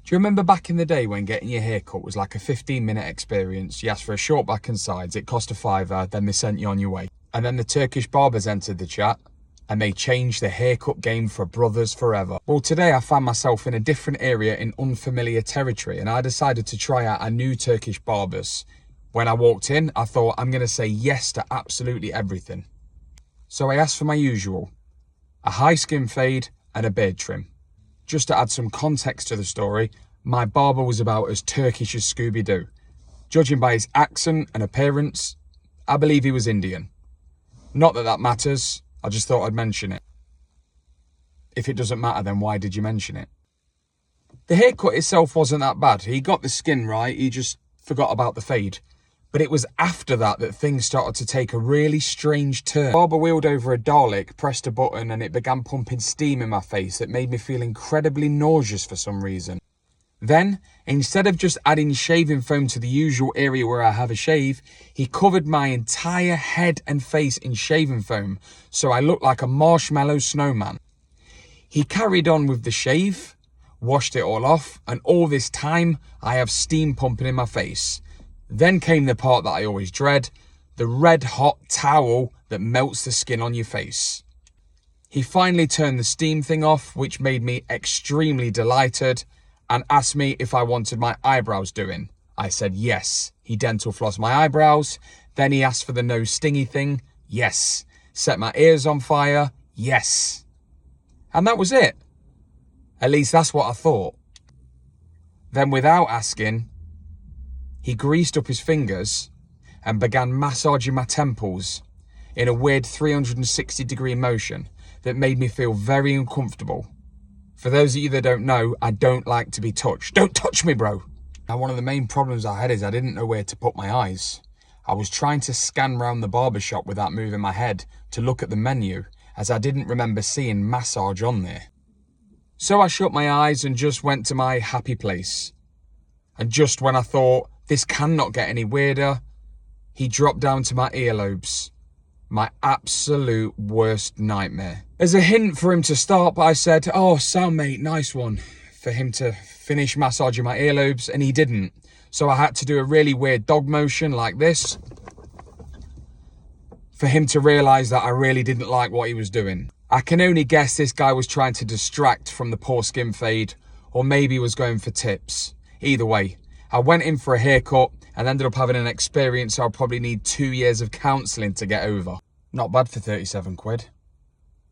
Do you remember back in the day when getting your hair cut was like a 15-minute experience? You asked for a short back and sides, it cost a fiver, then they sent you on your way. And then the Turkish barbers entered the chat and they changed the haircut game for brothers forever. Well, today I found myself in a different area in unfamiliar territory and I decided to try out a new Turkish barbers. When I walked in, I thought I'm going to say yes to absolutely everything. So I asked for my usual, a high skin fade and a beard trim. Just to add some context to the story, my barber was about as Turkish as Scooby-Doo. Judging by his accent and appearance, I believe he was Indian. Not that that matters, I just thought I'd mention it. If it doesn't matter, then why did you mention it? The haircut itself wasn't that bad. He got the skin right, he just forgot about the fade. But it was after that things started to take a really strange turn. Barber wheeled over a Dalek, pressed a button and it began pumping steam in my face that made me feel incredibly nauseous for some reason. Then, instead of just adding shaving foam to the usual area where I have a shave, he covered my entire head and face in shaving foam so I looked like a marshmallow snowman. He carried on with the shave, washed it all off, and all this time I have steam pumping in my face. Then came the part that I always dread, the red hot towel that melts the skin on your face. He finally turned the steam thing off, which made me extremely delighted, and asked me if I wanted my eyebrows doing. I said yes. He dental flossed my eyebrows. Then he asked for the no stingy thing. Yes. Set my ears on fire. Yes. And that was it. At least that's what I thought. Then without asking, he greased up his fingers and began massaging my temples in a weird 360-degree motion that made me feel very uncomfortable. For those of you that don't know, I don't like to be touched. Don't touch me, bro. Now, one of the main problems I had is I didn't know where to put my eyes. I was trying to scan round the barbershop without moving my head to look at the menu, as I didn't remember seeing massage on there. So I shut my eyes and just went to my happy place. And just when I thought, this cannot get any weirder, he dropped down to my earlobes. My absolute worst nightmare. As a hint for him to stop, I said, "Oh, sound mate, nice one." For him to finish massaging my earlobes, and he didn't. So I had to do a really weird dog motion like this for him to realise that I really didn't like what he was doing. I can only guess this guy was trying to distract from the poor skin fade, or maybe was going for tips. Either way, I went in for a haircut and ended up having an experience I'll probably need 2 years of counselling to get over. Not bad for 37 quid.